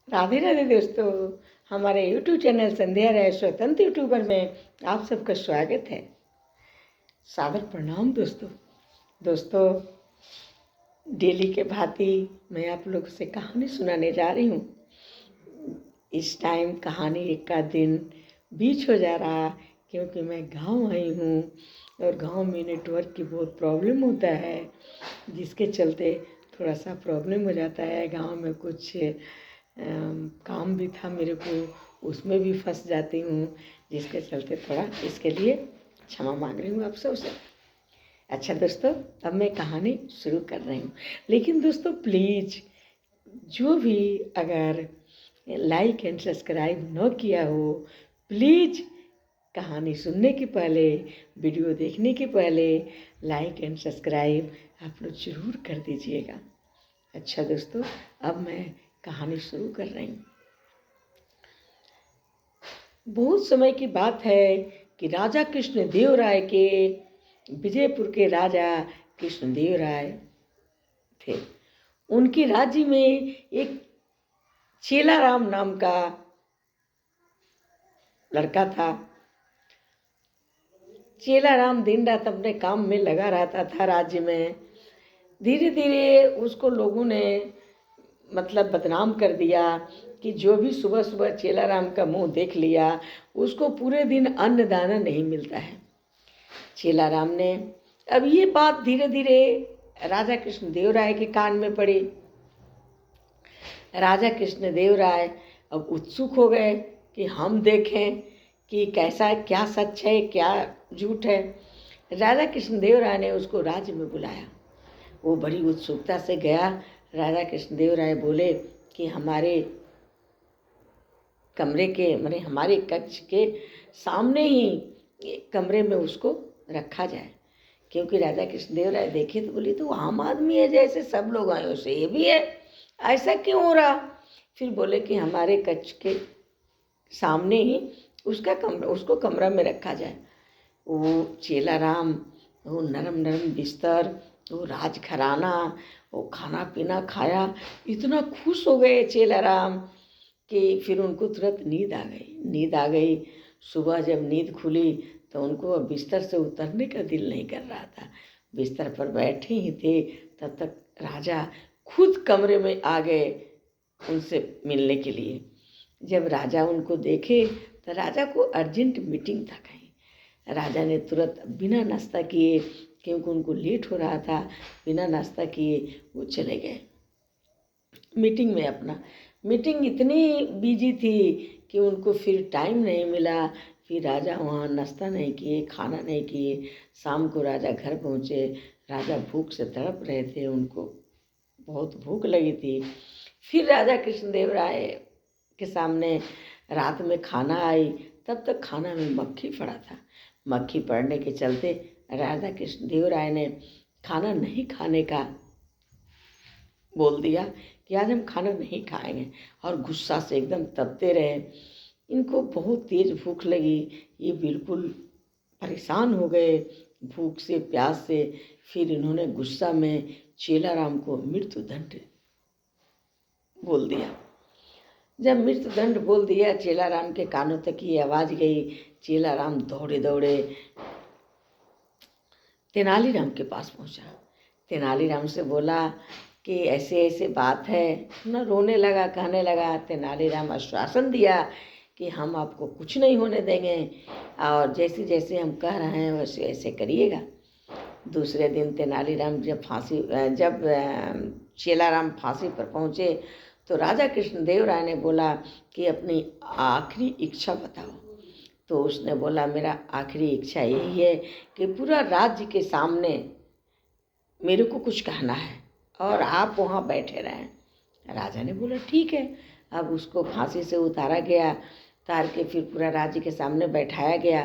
राधे राधे दोस्तों, हमारे YouTube channel संध्या राय स्वतंत्र यूट्यूबर में आप सबका स्वागत है। सादर प्रणाम दोस्तों, डेली के भांति मैं आप लोगों से कहानी सुनाने जा रही हूँ। इस टाइम कहानी एक का दिन बीच हो जा रहा क्योंकि मैं गांव आई हूँ और गांव में नेटवर्क की बहुत प्रॉब्लम होता है, जिसके चलते थोड़ा सा प्रॉब्लम हो जाता है। गांव में कुछ काम भी था मेरे को, उसमें भी फंस जाती हूँ, जिसके चलते थोड़ा इसके लिए क्षमा मांग रही हूँ आप सबसे। अच्छा दोस्तों, अब मैं कहानी शुरू कर रही हूँ, लेकिन दोस्तों प्लीज़ जो भी अगर लाइक एंड सब्सक्राइब न किया हो, प्लीज़ कहानी सुनने के पहले, वीडियो देखने के पहले लाइक एंड सब्सक्राइब आप लोग ज़रूर कर दीजिएगा। अच्छा दोस्तों, अब मैं कहानी शुरू कर रही हूँ। बहुत समय की बात है कि राजा कृष्णदेव राय के, विजयपुर के राजा कृष्णदेव राय थे। उनके राज्य में एक चेलाराम नाम का लड़का था। चेलाराम दिन रात अपने काम में लगा रहता था राज्य में। धीरे धीरे उसको लोगों ने बदनाम कर दिया कि जो भी सुबह सुबह चेलाराम का मुंह देख लिया उसको पूरे दिन अन्न दाना नहीं मिलता है। चेलाराम ने, अब ये बात धीरे धीरे राजा कृष्णदेव राय के कान में पड़ी। राजा कृष्णदेव राय अब उत्सुक हो गए कि हम देखें कि कैसा, क्या सच है क्या झूठ है। राजा कृष्णदेव राय ने उसको राज्य में बुलाया। वो बड़ी उत्सुकता से गया। राजा कृष्णदेव राय बोले कि हमारे कमरे के, माने हमारे कक्ष के सामने ही कमरे में उसको रखा जाए। क्योंकि राजा कृष्णदेव राय देखे तो बोले, तो आम आदमी है, जैसे सब लोग आए वैसे ये भी है, ऐसा क्यों हो रहा। फिर बोले कि हमारे कक्ष के सामने ही उसको कमरा में रखा जाए। वो चेलाराम, वो नरम नरम बिस्तर, वो राजघराना, वो खाना पीना खाया, इतना खुश हो गए चेलाराम कि फिर उनको तुरंत नींद आ गई। सुबह जब नींद खुली तो उनको अब बिस्तर से उतरने का दिल नहीं कर रहा था। बिस्तर पर बैठे ही थे, तब तक राजा खुद कमरे में आ गए उनसे मिलने के लिए। जब राजा उनको देखे तो राजा को अर्जेंट मीटिंग था कहीं। राजा ने तुरंत बिना नाश्ता किए, क्योंकि उनको लेट हो रहा था, बिना नाश्ता किए वो चले गए मीटिंग में। अपना मीटिंग इतनी बिजी थी कि उनको फिर टाइम नहीं मिला। फिर राजा वहाँ नाश्ता नहीं किए, खाना नहीं किए। शाम को राजा घर पहुँचे। राजा भूख से तड़प रहे थे, उनको बहुत भूख लगी थी। फिर राजा कृष्णदेव राय के सामने रात में खाना आई, तब तक खाना में मक्खी पड़ा था। मक्खी पड़ने के चलते राजा कृष्णदेव राय ने खाना नहीं खाने का बोल दिया कि आज हम खाना नहीं खाएंगे, और गुस्सा से एकदम तपते रहे। इनको बहुत तेज भूख लगी, ये बिल्कुल परेशान हो गए भूख से, प्यास से। फिर इन्होंने गुस्सा में चेलाराम को मृत्युदंड बोल दिया। जब मृत्युदंड बोल दिया, चेलाराम के कानों तक ये आवाज़ गई। चेलाराम दौड़े दौड़े तेनालीराम के पास पहुंचा। तेनालीराम से बोला कि ऐसे ऐसे बात है ना। रोने लगा, कहने लगा। तेनालीराम आश्वासन दिया कि हम आपको कुछ नहीं होने देंगे, और जैसे जैसे हम कह रहे हैं वैसे ऐसे करिएगा। दूसरे दिन तेनालीराम जब चेलाराम फांसी पर पहुँचे तो राजा कृष्णदेव राय ने बोला कि अपनी आखिरी इच्छा बताओ। तो उसने बोला, मेरा आखिरी इच्छा यही है कि पूरा राज्य के सामने मेरे को कुछ कहना है और आप वहाँ बैठे रहें। राजा ने बोला ठीक है। अब उसको फांसी से उतारा गया। उतार के फिर पूरा राज्य के सामने बैठाया गया।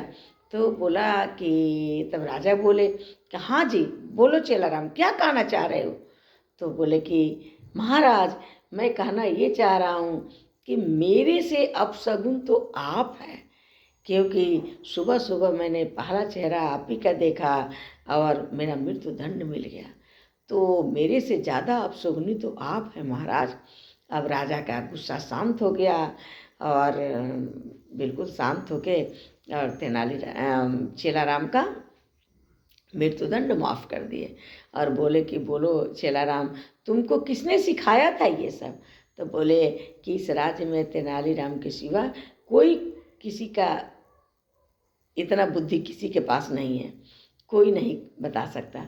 तो बोला कि, तब राजा बोले कि हाँ जी बोलो चेलाराम, क्या कहना चाह रहे हो। तो बोले कि महाराज, मैं कहना ये चाह रहा हूँ कि मेरे से अपशगुन तो आप हैं, क्योंकि सुबह सुबह मैंने पहला चेहरा आप ही का देखा और मेरा मृत्युदंड मिल गया। तो मेरे से ज़्यादा अपशगुनी तो आप हैं महाराज। अब राजा का गुस्सा शांत हो गया और बिल्कुल शांत होके और चेलाराम का मृत्युदंड माफ़ कर दिए और बोले कि बोलो चेलाराम, तुमको किसने सिखाया था ये सब? तो बोले कि इस राज्य में तेनालीराम के सिवा कोई किसी का इतना बुद्धि किसी के पास नहीं है, कोई नहीं बता सकता।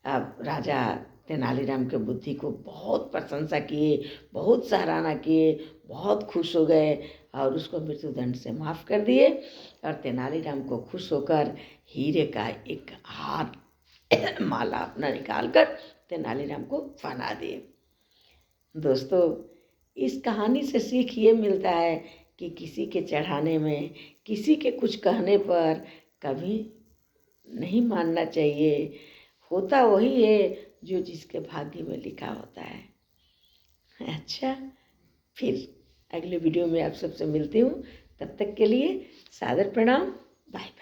अब राजा तेनालीराम के बुद्धि को बहुत प्रशंसा किए, बहुत सराहना किए, बहुत खुश हो गए और उसको मृत्युदंड से माफ़ कर दिए और तेनालीराम को खुश होकर हीरे का एक हार माला अपना निकाल कर तेनालीराम को पहना दिए। दोस्तों, इस कहानी से सीख ये मिलता है कि किसी के चढ़ाने में, किसी के कुछ कहने पर कभी नहीं मानना चाहिए। होता वही है जो जिसके भाग्य में लिखा होता है। अच्छा, फिर अगले वीडियो में आप सबसे मिलती हूँ। तब तक के लिए सादर प्रणाम। बाय।